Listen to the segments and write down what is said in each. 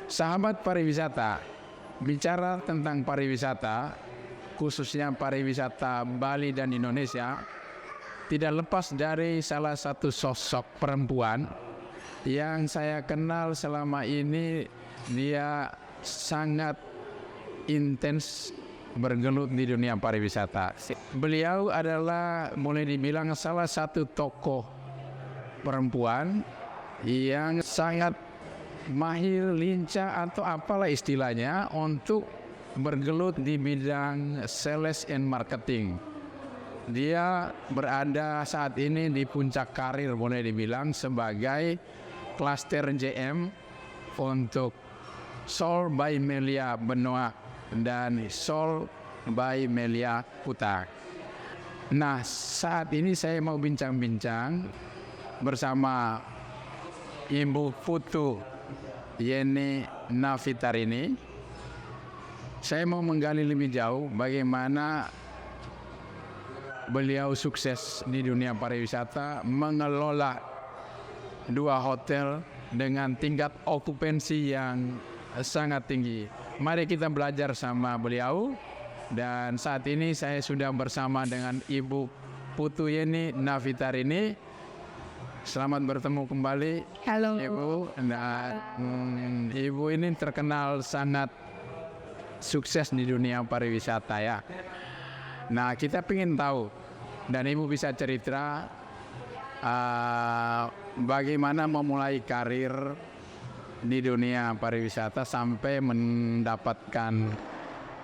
Sahabat pariwisata, bicara tentang pariwisata, khususnya pariwisata Bali dan Indonesia, tidak lepas dari salah satu sosok perempuan yang saya kenal selama ini. Dia sangat intens bergelut di dunia pariwisata. Beliau adalah boleh dibilang salah satu tokoh perempuan yang sangat mahir, lincah atau apalah istilahnya untuk bergelut di bidang sales and marketing. Dia berada saat ini di puncak karir boleh dibilang sebagai klaster JM untuk Soul by Melia Benoa dan Soul by Melia Kuta. Nah, saat ini saya mau bincang-bincang bersama Ibu Putu Yeni Navitarini. Saya mau menggali lebih jauh bagaimana beliau sukses di dunia pariwisata, mengelola 2 hotel dengan tingkat okupansi yang sangat tinggi. Mari kita belajar sama beliau. Dan saat ini saya sudah bersama dengan Ibu Putu Yeni Navitarini. Selamat bertemu kembali. Halo Ibu. Dan Ibu ini terkenal sangat sukses di dunia pariwisata ya. Nah, kita ingin tahu dan Ibu bisa cerita bagaimana memulai karir di dunia pariwisata sampai mendapatkan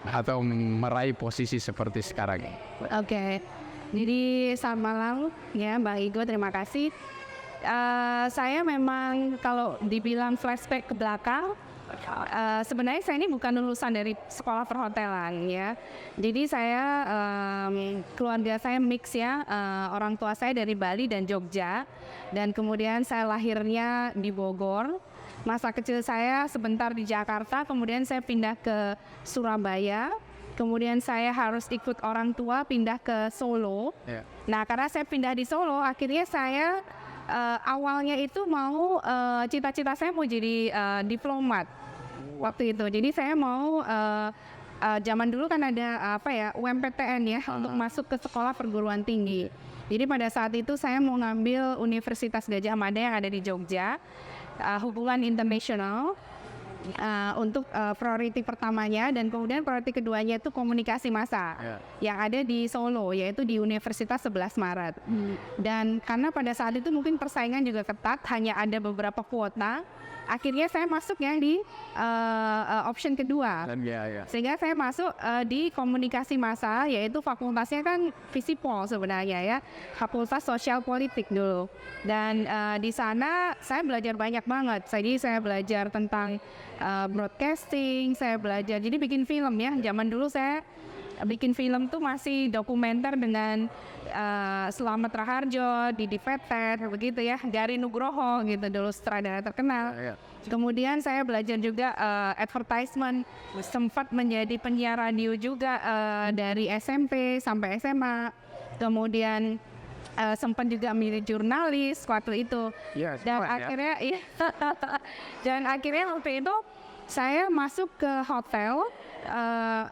atau meraih posisi seperti sekarang. Oke. Jadi selamat malam ya Mbak Igo, terima kasih. Saya memang kalau dibilang flashback ke belakang, sebenarnya saya ini bukan lulusan dari sekolah perhotelan ya. Jadi saya keluarga saya mix ya, orang tua saya dari Bali dan Jogja, dan kemudian saya lahirnya di Bogor. Masa kecil saya sebentar di Jakarta, kemudian saya pindah ke Surabaya, kemudian saya harus ikut orang tua pindah ke Solo. Nah, karena saya pindah di Solo, akhirnya saya awalnya itu mau cita-cita saya mau jadi diplomat waktu itu. Jadi saya mau zaman dulu kan ada UMPTN ya untuk masuk ke sekolah perguruan tinggi. Jadi pada saat itu saya mau ngambil Universitas Gadjah Mada yang ada di Jogja, hubungan internasional untuk priority pertamanya, dan kemudian priority keduanya itu komunikasi massa yang ada di Solo, yaitu di Universitas 11 Maret. Dan karena pada saat itu mungkin persaingan juga ketat, hanya ada beberapa kuota, akhirnya saya masuk yang di option kedua. Sehingga saya masuk di komunikasi massa, yaitu fakultasnya kan Visipol sebenarnya ya, Fakultas Sosial Politik dulu. Dan di sana saya belajar banyak banget. Jadi saya belajar tentang broadcasting, saya belajar jadi bikin film ya. Zaman dulu saya bikin film tuh masih dokumenter dengan Slamet Raharjo, Didi Petet, begitu ya, Gari Nugroho gitu dulu, sutradara terkenal. Kemudian saya belajar juga advertisement, sempat menjadi penyiar radio juga dari SMP sampai SMA. Kemudian sempat juga milih jurnalis waktu itu. Dan akhirnya dan akhirnya waktu itu saya masuk ke hotel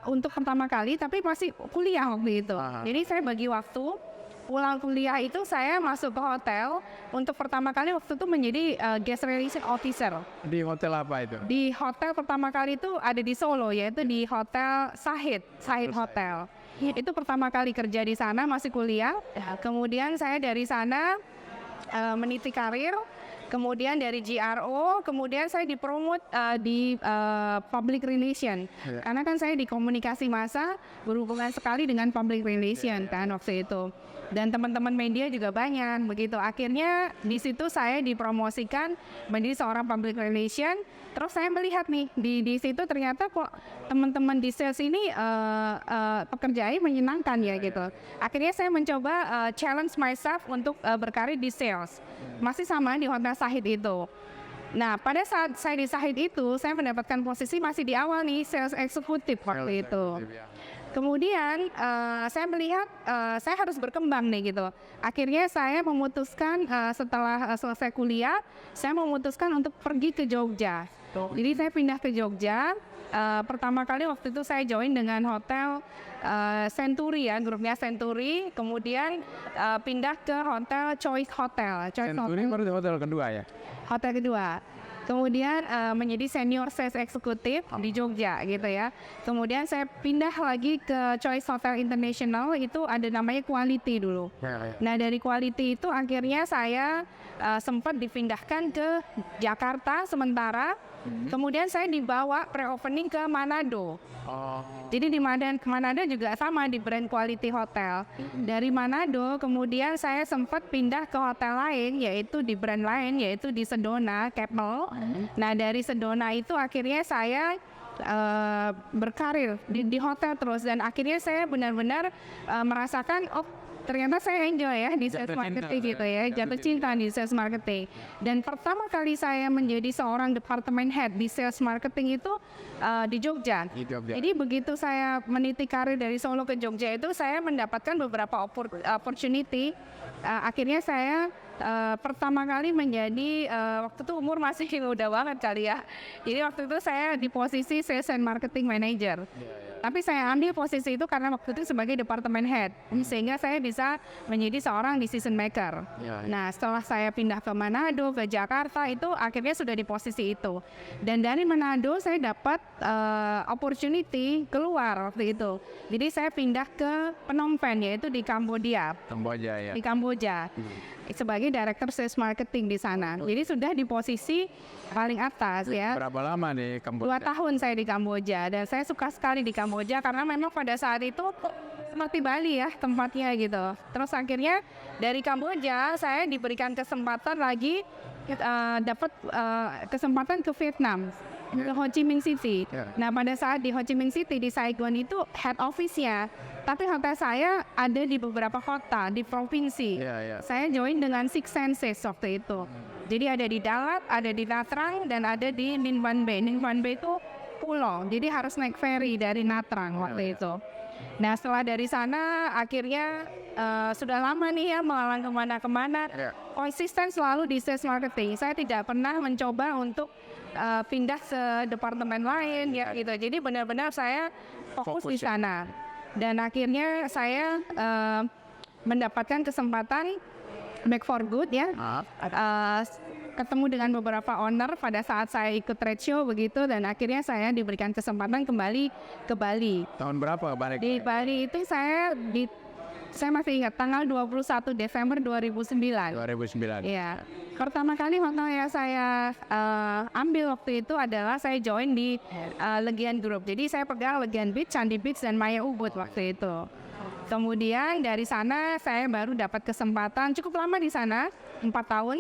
untuk pertama kali, tapi masih kuliah waktu itu. Jadi saya bagi waktu pulang kuliah itu saya masuk ke hotel untuk pertama kali waktu itu menjadi guest relation officer. Di hotel apa itu? Di hotel pertama kali itu ada di Solo, yaitu di Hotel Sahid Hotel. Itu pertama kali kerja di sana, masih kuliah. Kemudian saya dari sana meniti karir. Kemudian dari GRO, kemudian saya dipromot di public relation. Karena kan saya di komunikasi massa berhubungan sekali dengan public relation kan waktu itu. Dan teman-teman media juga banyak begitu. Akhirnya di situ saya dipromosikan menjadi seorang public relation. Terus saya melihat nih di situ ternyata kok teman-teman di sales ini pekerjaannya menyenangkan ya gitu. Akhirnya saya mencoba challenge myself untuk berkarir di sales. Masih sama di Hotel Sahid itu. Nah, pada saat saya di Sahid itu, saya mendapatkan posisi masih di awal nih, sales eksekutif waktu itu. Kemudian saya melihat saya harus berkembang nih gitu. Akhirnya saya memutuskan setelah selesai kuliah, saya memutuskan untuk pergi ke Jogja. Jadi saya pindah ke Jogja. Pertama kali waktu itu saya join dengan hotel Century ya, grupnya Century. Kemudian pindah ke hotel Choice Hotel. Century baru hotel kedua ya? Hotel kedua. Kemudian menjadi senior sales eksekutif di Jogja gitu ya. Kemudian saya pindah lagi ke Choice Hotel International, itu ada namanya Quality dulu. Nah dari Quality itu akhirnya saya sempat dipindahkan ke Jakarta sementara. Kemudian saya dibawa pre-opening ke Manado. Jadi di Manado juga sama di brand Quality Hotel. Dari Manado kemudian saya sempat pindah ke hotel lain, yaitu di brand lain, yaitu di Sedona, Keppel. Nah dari Sedona itu akhirnya saya berkarir di hotel terus, dan akhirnya saya benar-benar merasakan ternyata saya enjoy ya di sales marketing gitu ya, jatuh cinta di sales marketing. Dan pertama kali saya menjadi seorang department head di sales marketing itu di Jogja. Jadi begitu saya meniti karir dari Solo ke Jogja itu, saya mendapatkan beberapa opportunity. Akhirnya saya pertama kali menjadi waktu itu umur masih muda banget kali ya. Jadi waktu itu saya di posisi sales and marketing manager. Tapi saya ambil posisi itu karena waktu itu sebagai department head, sehingga saya bisa menjadi seorang decision maker. Nah setelah saya pindah ke Manado, ke Jakarta, itu akhirnya sudah di posisi itu. Dan dari Manado saya dapat opportunity keluar waktu itu. Jadi saya pindah ke Phnom Penh, yaitu di Kamboja. Di Kamboja. Sebagai director sales marketing di sana. Jadi sudah di posisi paling atas ya. Berapa lama nih Kamboja? 2 tahun saya di Kamboja, dan saya suka sekali di Kamboja karena memang pada saat itu seperti Bali ya tempatnya gitu. Terus akhirnya dari Kamboja saya diberikan kesempatan lagi dapat kesempatan ke Vietnam, ke Ho Chi Minh City. Nah pada saat di Ho Chi Minh City di Saigon itu head office-nya, tapi hotel saya ada di beberapa kota di provinsi. Saya join dengan Six Senses waktu itu. Jadi ada di Dalat, ada di Nha Trang, dan ada di Ninh Van Bay. Ninh Van Bay itu pulau, jadi harus naik ferry dari Nha Trang waktu itu. Nah setelah dari sana akhirnya sudah lama nih ya melalang kemana-kemana, konsisten selalu di sales marketing. Saya tidak pernah mencoba untuk pindah ke departemen lain ya gitu. Jadi benar-benar saya fokus di sana. Dan akhirnya saya mendapatkan kesempatan back for good ya, ketemu dengan beberapa owner pada saat saya ikut trade show begitu, dan akhirnya saya diberikan kesempatan kembali ke Bali. Tahun berapa balik? Di Bali itu saya masih ingat tanggal 21 Desember 2009. Iya. Pertama kali hotel yang saya ambil waktu itu adalah saya join di Legian Group. Jadi saya pegang Legian Beach, Candi Beach, dan Maya Ubud waktu itu. Kemudian dari sana saya baru dapat kesempatan cukup lama di sana, 4 tahun.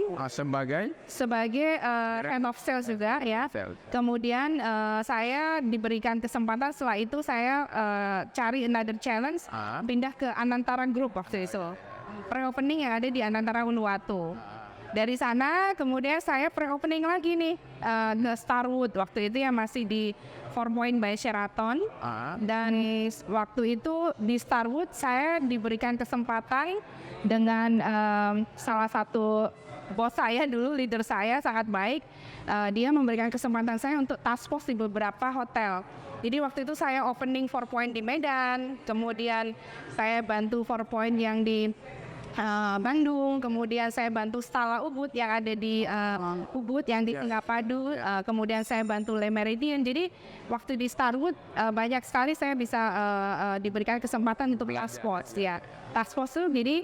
Sebagai head of sales juga ya. Kemudian saya diberikan kesempatan, setelah itu saya cari another challenge, pindah ke Anantara Group waktu itu. Pre-opening yang ada di Anantara Uluwatu. Dari sana kemudian saya pre-opening lagi nih ke Starwood waktu itu, yang masih di 4 Point by Sheraton. Dan waktu itu di Starwood saya diberikan kesempatan dengan salah satu bos saya dulu, leader saya sangat baik. Dia memberikan kesempatan saya untuk task force di beberapa hotel. Jadi waktu itu saya opening 4 Point di Medan, kemudian saya bantu 4 Point yang di Bandung, kemudian saya bantu Stala Ubud yang ada di Ubud yang di Tengah-Padu, kemudian saya bantu Le Méridien. Jadi waktu di Starwood banyak sekali saya bisa diberikan kesempatan untuk task force ya. Task force itu jadi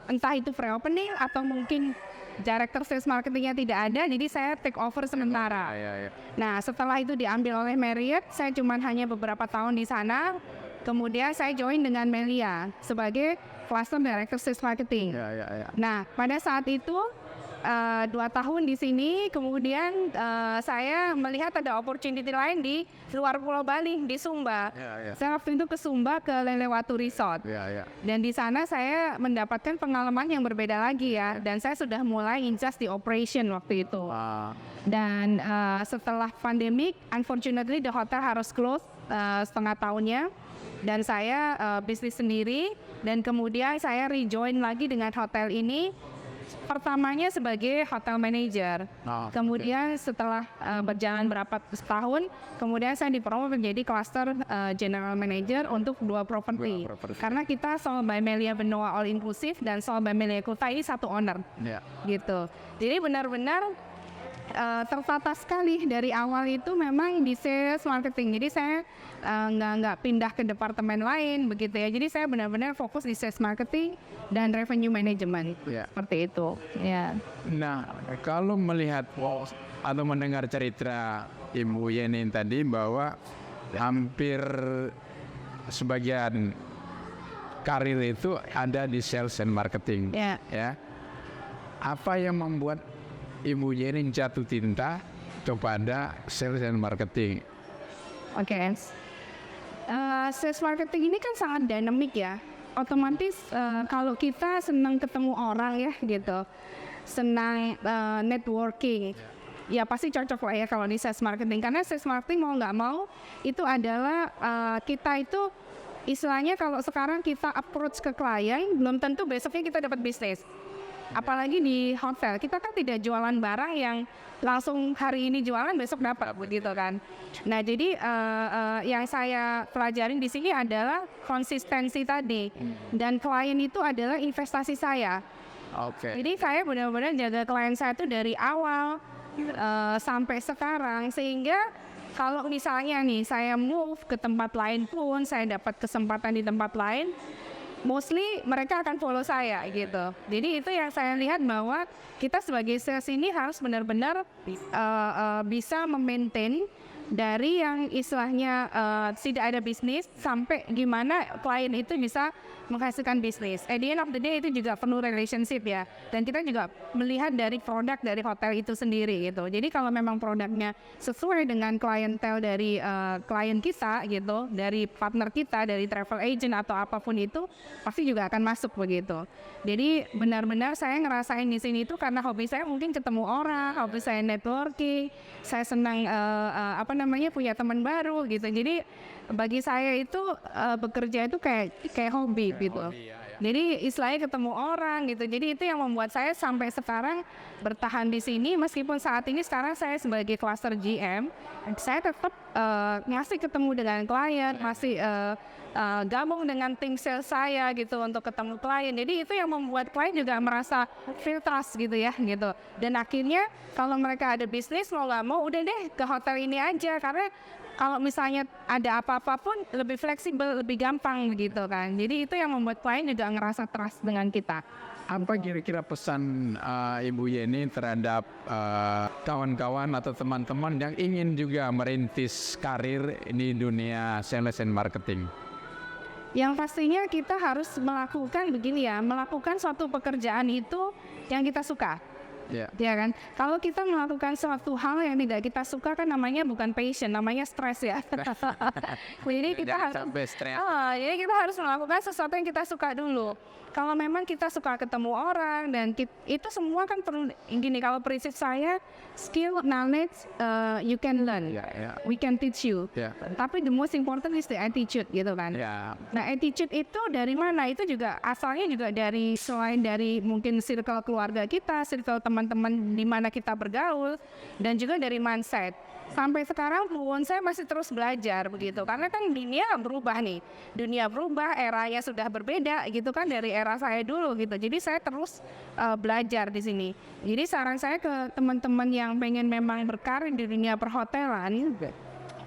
entah itu pre-opening atau mungkin director sales marketingnya tidak ada, jadi saya take over sementara. Nah setelah itu diambil oleh Marriott, saya cuma hanya beberapa tahun di sana. Kemudian saya join dengan Melia sebagai Cluster Director Sales Marketing. Nah, pada saat itu 2 tahun di sini, kemudian saya melihat ada opportunity lain di luar Pulau Bali, di Sumba. Saya waktu itu ke Sumba, ke Lelewatu Resort. Dan di sana saya mendapatkan pengalaman yang berbeda lagi ya. Dan saya sudah mulai in charge di operation waktu itu. Dan setelah pandemic, unfortunately the hotel harus close. setengah tahunnya, dan saya bisnis sendiri, dan kemudian saya rejoin lagi dengan hotel ini. Pertamanya sebagai hotel manager, kemudian setelah berjalan berapa tahun, kemudian saya dipromosi menjadi cluster general manager untuk 2 properti. Karena kita Sol by Melia Benoa All Inclusive dan Sol by Melia Kuta ini satu owner, gitu. Jadi benar-benar tertata sekali dari awal itu memang di sales marketing. Jadi saya nggak pindah ke departemen lain begitu ya. Jadi saya benar-benar fokus di sales marketing dan revenue management, seperti itu. Ya. Nah, kalau melihat atau mendengar cerita Ibu Yeni tadi bahwa hampir sebagian karir itu ada di sales and marketing, ya. Apa yang membuat Ibu Yeni jatuh cinta kepada sales and marketing? Oke. Sales marketing ini kan sangat dinamik ya. Otomatis kalau kita senang ketemu orang ya gitu, senang networking, ya pasti cocok lah ya kalau di sales marketing. Karena sales marketing mau nggak mau itu adalah kita itu istilahnya kalau sekarang kita approach ke klien, belum tentu besoknya kita dapat bisnis. Apalagi di hotel, kita kan tidak jualan barang yang langsung hari ini jualan besok dapat begitu kan. Nah jadi yang saya pelajarin di sini adalah konsistensi tadi, dan klien itu adalah investasi saya. Jadi saya benar-benar jaga klien saya itu dari awal sampai sekarang, sehingga kalau misalnya nih saya move ke tempat lain pun saya dapat kesempatan di tempat lain, mostly mereka akan follow saya gitu. Jadi itu yang saya lihat bahwa kita sebagai sales ini harus benar-benar bisa memaintain dari yang istilahnya tidak ada bisnis sampai gimana klien itu bisa menghasilkan bisnis. At the end of the day itu juga penuh relationship ya. Dan kita juga melihat dari produk dari hotel itu sendiri gitu. Jadi kalau memang produknya sesuai dengan klientel dari klien kita gitu, dari partner kita, dari travel agent atau apapun itu, pasti juga akan masuk begitu. Jadi benar-benar saya ngerasain di sini itu karena hobi saya mungkin ketemu orang, hobi saya networking, saya senang punya teman baru gitu. Jadi bagi saya itu bekerja itu kayak hobi gitu. Jadi istilahnya ketemu orang gitu. Jadi itu yang membuat saya sampai sekarang bertahan di sini, meskipun saat ini sekarang saya sebagai cluster GM, saya tetap ngasih ketemu dengan klien, masih gabung dengan tim sales saya gitu untuk ketemu klien. Jadi itu yang membuat klien juga merasa feel trust gitu ya gitu. Dan akhirnya kalau mereka ada bisnis mau nggak mau udah deh ke hotel ini aja, karena kalau misalnya ada apa-apa pun lebih fleksibel, lebih gampang begitu kan. Jadi itu yang membuat klien juga ngerasa trust dengan kita. Apa kira-kira pesan Ibu Yeni terhadap kawan-kawan atau teman-teman yang ingin juga merintis karir di dunia sales and marketing? Yang pastinya kita harus melakukan begini ya, melakukan suatu pekerjaan itu yang kita suka. Ya kan, kalau kita melakukan suatu hal yang tidak kita suka kan namanya bukan passion, namanya stres ya. Jadi kita jadi kita harus melakukan sesuatu yang kita suka dulu. Kalau memang kita suka ketemu orang dan itu semua kan perlu gini, kalau prinsip saya skill, knowledge, you can learn, we can teach you. Tapi the most important is the attitude gitu kan. Nah attitude itu dari mana? Itu juga asalnya juga dari selain dari mungkin circle keluarga kita, circle teman-teman di mana kita bergaul, dan juga dari mindset. Sampai sekarang pun saya masih terus belajar begitu, karena kan dunia berubah nih, dunia berubah, eranya sudah berbeda gitu kan dari era saya dulu gitu. Jadi saya terus belajar di sini. Jadi saran saya ke teman-teman yang pengen memang berkarir di dunia perhotelan,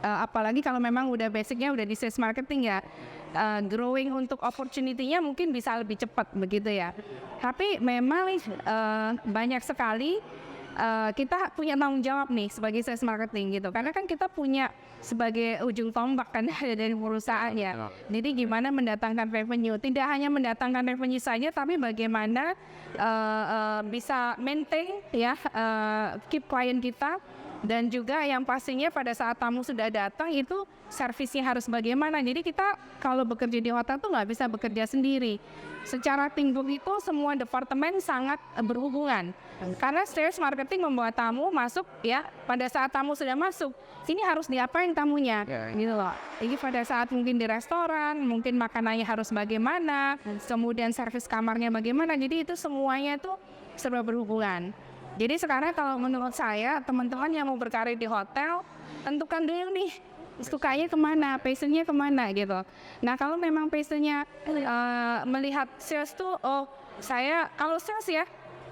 apalagi kalau memang udah basicnya udah di sales marketing ya, growing untuk opportunity-nya mungkin bisa lebih cepat begitu ya. Tapi memang banyak sekali kita punya tanggung jawab nih sebagai sales marketing gitu, karena kan kita punya sebagai ujung tombak kan dari perusahaan ya. Jadi gimana mendatangkan revenue, tidak hanya mendatangkan revenue saja, tapi bagaimana bisa maintain ya, keep klien kita Dan juga yang pastinya pada saat tamu sudah datang itu servisnya harus bagaimana. Jadi kita kalau bekerja di hotel tuh nggak bisa bekerja sendiri. Secara teamwork itu semua departemen sangat berhubungan. Karena sales marketing membawa tamu masuk ya, pada saat tamu sudah masuk, ini harus diapain tamunya, gitu loh. Jadi pada saat mungkin di restoran, mungkin makanannya harus bagaimana, kemudian servis kamarnya bagaimana. Jadi itu semuanya tuh serba berhubungan. Jadi sekarang kalau menurut saya, teman-teman yang mau berkarir di hotel, tentukan dulu nih, sukanya kemana, passionnya kemana gitu. Nah kalau memang passionnya melihat sales tuh, oh saya kalau sales ya,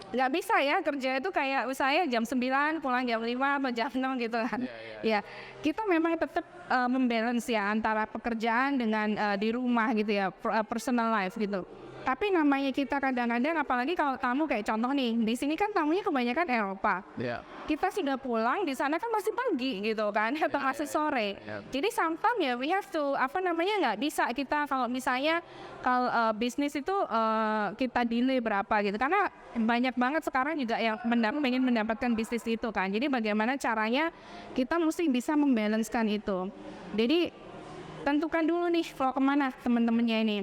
nggak bisa ya kerja itu kayak saya jam 9 pulang jam 5 atau jam 6 gitu kan. Ya, kita memang tetap membalance ya antara pekerjaan dengan di rumah gitu ya, personal life gitu. Tapi namanya kita kadang-kadang, apalagi kalau tamu kayak contoh nih, di sini kan tamunya kebanyakan Eropa. Kita sudah pulang, di sana kan masih pagi gitu kan, atau masih sore. Jadi sometimes ya we have to, nggak bisa kita kalau misalnya kalau bisnis itu kita delay berapa gitu. Karena banyak banget sekarang juga yang ingin mendapatkan bisnis itu kan. Jadi bagaimana caranya kita mesti bisa membalancekan itu. Jadi tentukan dulu nih flow kemana teman-temannya ini.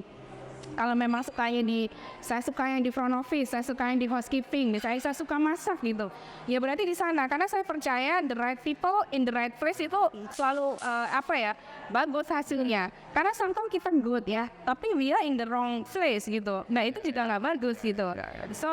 Kalau memang saya suka yang di front office, saya suka yang di housekeeping, misalnya saya suka masak gitu, ya berarti di sana. Karena saya percaya the right people in the right place itu selalu bagus hasilnya. Karena sometimes kita good ya, tapi we are in the wrong place gitu. Nah itu juga nggak bagus gitu. So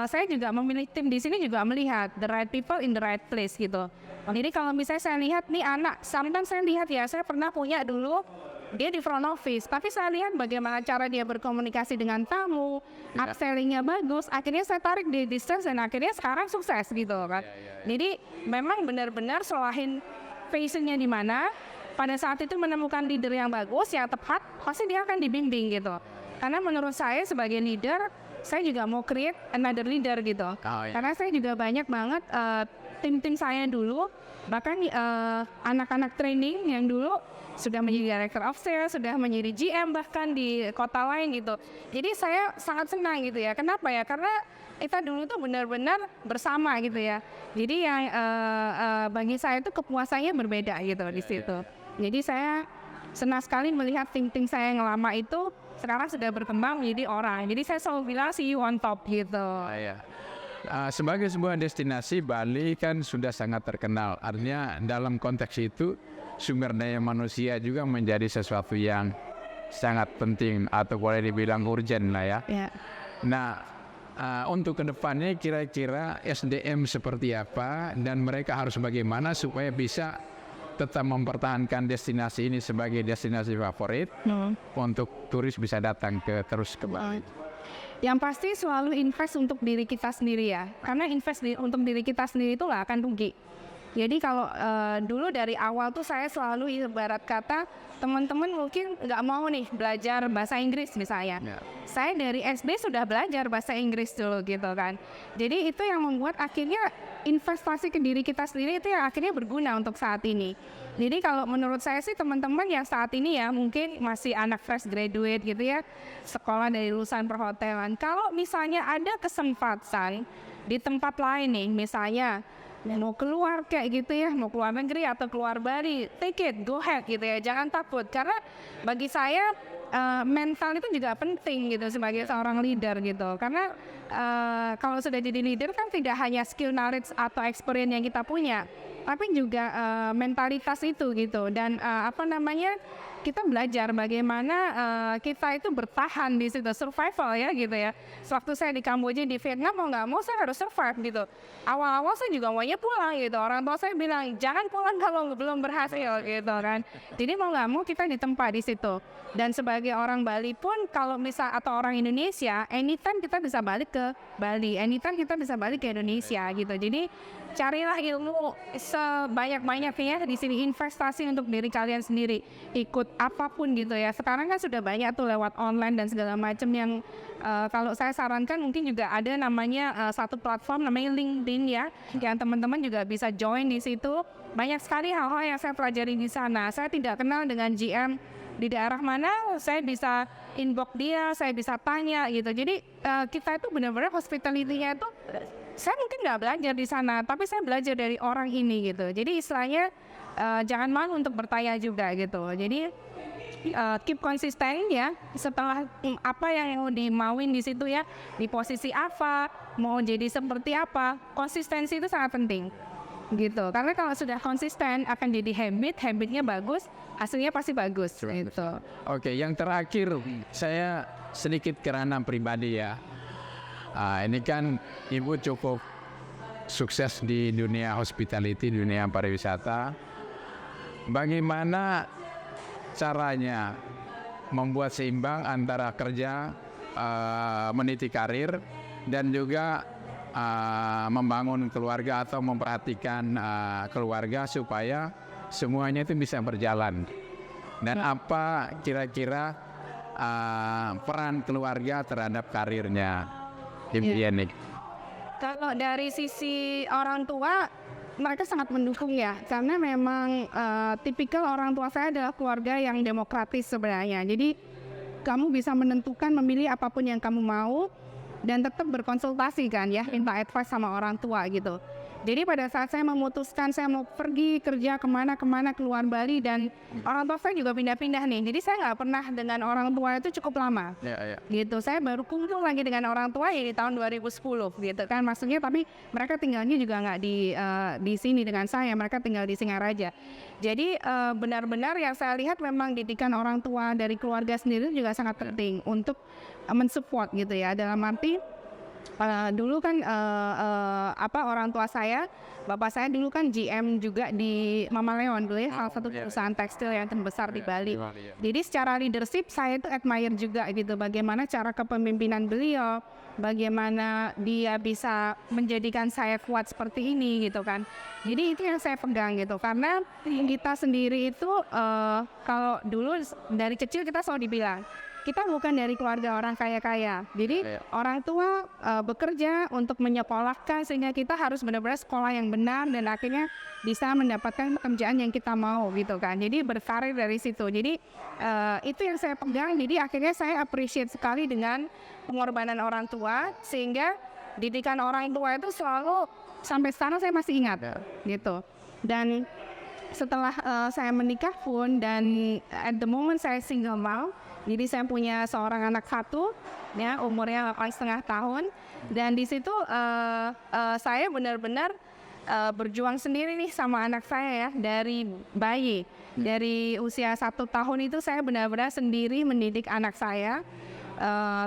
saya juga memilih tim di sini juga melihat the right people in the right place gitu. Jadi kalau misalnya saya lihat nih anak, sometimes saya lihat ya, saya pernah punya dulu dia di front office, tapi saya lihat bagaimana cara dia berkomunikasi dengan tamu, upsellingnya bagus, akhirnya saya tarik di distance dan akhirnya sekarang sukses gitu kan. Jadi memang benar-benar selain passionnya di mana, pada saat itu menemukan leader yang bagus, yang tepat, pasti dia akan dibimbing gitu. Karena menurut saya sebagai leader, saya juga mau create another leader gitu. Karena saya juga banyak banget tim-tim saya dulu, bahkan anak-anak training yang dulu sudah menjadi director of sales, sudah menjadi GM bahkan di kota lain gitu. Jadi saya sangat senang gitu ya. Kenapa ya? Karena kita dulu tuh benar-benar bersama gitu ya. Jadi yang bagi saya itu kepuasannya berbeda gitu di situ. Jadi saya senang sekali melihat tim-tim saya yang lama itu sekarang sudah berkembang menjadi orang. Jadi saya selalu bilang see you on top gitu. Sebagai sebuah destinasi, Bali kan sudah sangat terkenal. Artinya dalam konteks itu sumber daya manusia juga menjadi sesuatu yang sangat penting atau boleh dibilang urgent lah ya. Nah, untuk kedepannya kira-kira SDM seperti apa dan mereka harus bagaimana supaya bisa tetap mempertahankan destinasi ini sebagai destinasi favorit untuk turis bisa datang terus ke Bali. Yang pasti selalu invest untuk diri kita sendiri ya, karena invest untuk diri kita sendiri itu nggak akan rugi. Jadi kalau dulu dari awal tuh saya selalu ibarat kata teman-teman mungkin nggak mau nih belajar bahasa Inggris misalnya. Saya dari SD sudah belajar bahasa Inggris dulu gitu kan. Jadi itu yang membuat akhirnya investasi ke diri kita sendiri itu yang akhirnya berguna untuk saat ini. Jadi kalau menurut saya sih teman-teman yang saat ini ya mungkin masih anak fresh graduate gitu ya, sekolah dari lulusan perhotelan. Kalau misalnya ada kesempatan di tempat lain nih, misalnya mau keluar kayak gitu ya, mau keluar negeri atau keluar Bali, take it, go ahead gitu ya, jangan takut. Karena bagi saya mental itu juga penting gitu sebagai seorang leader gitu. Karena kalau sudah jadi leader kan tidak hanya skill, knowledge atau experience yang kita punya, tapi juga mentalitas itu gitu. Dan kita belajar bagaimana kita itu bertahan di situ, survival ya gitu ya. Sewaktu saya di Kamboja, di Vietnam, mau nggak mau saya harus survive gitu. Awal-awal saya juga maunya pulang gitu. Orang tua saya bilang jangan pulang kalau belum berhasil gitu kan. Jadi mau nggak mau kita ditempa di situ. Dan sebagai orang Bali pun kalau atau orang Indonesia, anytime kita bisa balik ke Bali, anytime kita bisa balik ke Indonesia gitu. Jadi carilah ilmu sebanyak-banyaknya di sini, investasi untuk diri kalian sendiri, ikut apapun gitu ya. Sekarang kan sudah banyak tuh lewat online dan segala macam yang kalau saya sarankan mungkin juga ada namanya satu platform namanya LinkedIn ya, yang teman-teman juga bisa join di situ. Banyak sekali hal-hal yang saya pelajari di sana. Saya tidak kenal dengan GM di daerah mana, saya bisa inbox dia, saya bisa tanya gitu. Jadi kita itu benar-benar hospitality-nya itu saya mungkin nggak belajar di sana, tapi saya belajar dari orang ini gitu. Jadi istilahnya jangan malu untuk bertanya juga gitu. Jadi keep konsisten ya, setelah apa yang mau dimauin di situ ya, di posisi apa, mau jadi seperti apa, konsistensi itu sangat penting gitu. Karena kalau sudah konsisten akan jadi habitnya bagus, hasilnya pasti bagus gitu. Oke, yang terakhir saya sedikit kerana pribadi ya. Ini kan Ibu cukup sukses di dunia hospitality, dunia pariwisata. Bagaimana caranya membuat seimbang antara kerja, meniti karir, dan juga membangun keluarga atau memperhatikan keluarga supaya semuanya itu bisa berjalan. Dan apa kira-kira peran keluarga terhadap karirnya, Ibu Yeni? Kalau dari sisi orang tua, mereka sangat mendukung ya, karena memang tipikal orang tua saya adalah keluarga yang demokratis sebenarnya. Jadi kamu bisa menentukan memilih apapun yang kamu mau dan tetap berkonsultasi kan ya, minta advice sama orang tua gitu. Jadi pada saat saya memutuskan saya mau pergi kerja kemana keluar Bali, dan orang tua saya juga pindah-pindah nih. Jadi saya nggak pernah dengan orang tua itu cukup lama. Gitu. Saya baru kumpul lagi dengan orang tua ya di tahun 2010 gitu kan. Maksudnya tapi mereka tinggalnya juga nggak di sini dengan saya. Mereka tinggal di Singaraja. Jadi benar-benar yang saya lihat memang didikan orang tua dari keluarga sendiri juga sangat penting untuk mensupport gitu ya. Dalam arti dulu kan orang tua saya, bapak saya dulu kan GM juga di Mama Leon dulu ya, salah satu perusahaan tekstil yang terbesar di Bali. Jadi secara leadership saya itu admire juga gitu, bagaimana cara kepemimpinan beliau, bagaimana dia bisa menjadikan saya kuat seperti ini gitu kan. Jadi itu yang saya pegang gitu, karena kita sendiri itu kalau dulu dari kecil kita selalu dibilang kita bukan dari keluarga orang kaya-kaya. Jadi orang tua bekerja untuk menyekolahkan sehingga kita harus benar-benar sekolah yang benar dan akhirnya bisa mendapatkan pekerjaan yang kita mau gitu kan. Jadi berkarir dari situ. Jadi itu yang saya pegang. Jadi akhirnya saya appreciate sekali dengan pengorbanan orang tua, sehingga didikan orang tua itu selalu sampai sekarang saya masih ingat gitu. Dan setelah saya menikah pun, dan at the moment saya single mom. Jadi saya punya seorang anak satu, ya umurnya 8,5 tahun, dan di situ saya benar-benar berjuang sendiri nih sama anak saya ya, dari bayi, dari usia 1 tahun itu saya benar-benar sendiri mendidik anak saya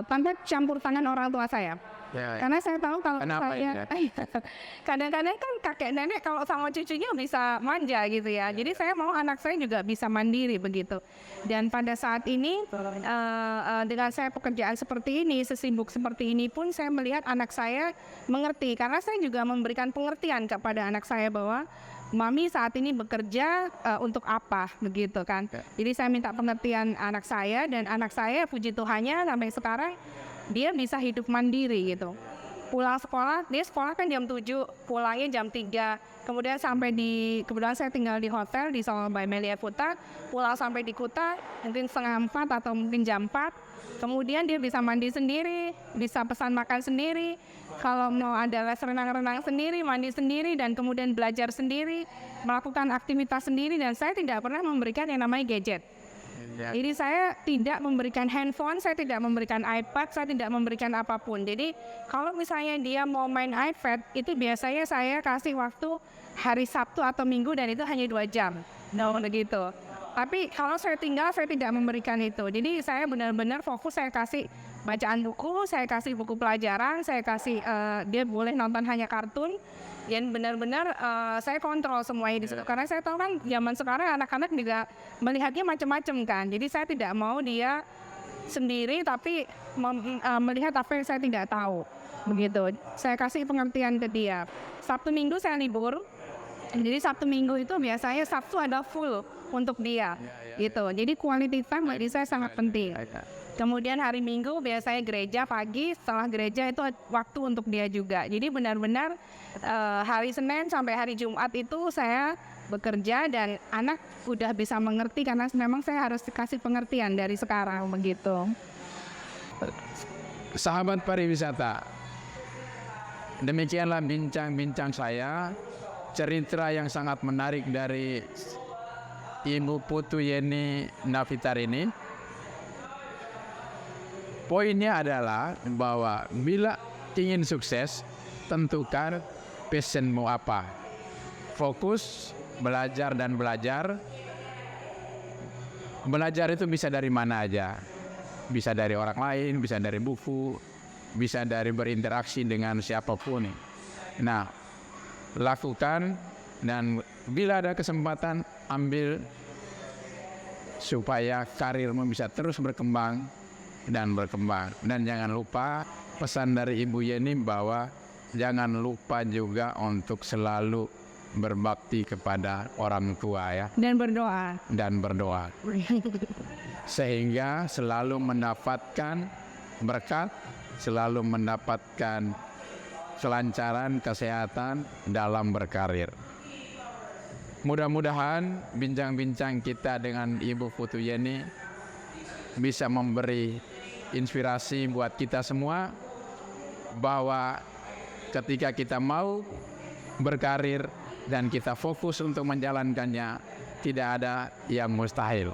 tanpa campur tangan orang tua saya. Karena saya tahu kalau saya kadang-kadang kan kakek nenek kalau sama cucunya bisa manja gitu ya. Jadi saya mau anak saya juga bisa mandiri begitu. Dan pada saat ini dengan saya pekerjaan seperti ini, sesibuk seperti ini pun saya melihat anak saya mengerti, karena saya juga memberikan pengertian kepada anak saya bahwa Mami saat ini bekerja untuk apa begitu kan. Jadi saya minta pengertian anak saya, dan anak saya puji Tuhannya sampai sekarang dia bisa hidup mandiri gitu. Pulang sekolah, dia sekolah kan jam 7, pulangnya jam 3. Kemudian sampai kebetulan saya tinggal di hotel di Solo by Melia Kuta, pulang sampai di Kuta mungkin 3:30 atau mungkin jam 4. Kemudian dia bisa mandi sendiri, bisa pesan makan sendiri. Kalau mau ada les renang-renang sendiri, mandi sendiri, dan kemudian belajar sendiri, melakukan aktivitas sendiri, dan saya tidak pernah memberikan yang namanya gadget. Jadi saya tidak memberikan handphone, saya tidak memberikan iPad, saya tidak memberikan apapun. Jadi kalau misalnya dia mau main iPad, itu biasanya saya kasih waktu hari Sabtu atau Minggu, dan itu hanya 2 jam. Begitu. Tapi kalau saya tinggal, saya tidak memberikan itu. Jadi saya benar-benar fokus, saya kasih bacaan buku, saya kasih buku pelajaran, saya kasih dia boleh nonton hanya kartun. Dan benar-benar saya kontrol semuanya di situ, karena saya tahu kan zaman sekarang anak-anak juga melihatnya macam-macam kan. Jadi saya tidak mau dia sendiri tapi melihat apa yang saya tidak tahu begitu. Saya kasih pengertian ke dia. Sabtu Minggu saya libur, jadi Sabtu Minggu itu biasanya Sabtu ada full untuk dia gitu. Jadi quality time bagi saya sangat penting. Kemudian hari Minggu biasanya gereja pagi, setelah gereja itu waktu untuk dia juga. Jadi benar-benar hari Senin sampai hari Jumat itu saya bekerja, dan anak udah bisa mengerti karena memang saya harus kasih pengertian dari sekarang begitu. Sahabat pariwisata, Demikianlah bincang-bincang saya, cerita yang sangat menarik dari Ibu Putu Yeni Navitarini. Poinnya adalah bahwa bila ingin sukses, tentukan passionmu apa. Fokus, belajar dan belajar. Belajar itu bisa dari mana aja. Bisa dari orang lain, bisa dari buku, bisa dari berinteraksi dengan siapapun. Nah, lakukan, dan bila ada kesempatan ambil supaya karirmu bisa terus berkembang dan berkembang. Dan jangan lupa pesan dari Ibu Yeni bahwa jangan lupa juga untuk selalu berbakti kepada orang tua ya, dan berdoa sehingga selalu mendapatkan berkat, selalu mendapatkan kelancaran kesehatan dalam berkarir. Mudah-mudahan bincang-bincang kita dengan Ibu Putu Yeni bisa memberi inspirasi buat kita semua bahwa ketika kita mau berkarir dan kita fokus untuk menjalankannya, tidak ada yang mustahil,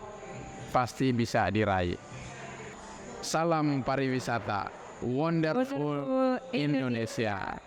pasti bisa diraih. Salam pariwisata, wonderful Indonesia.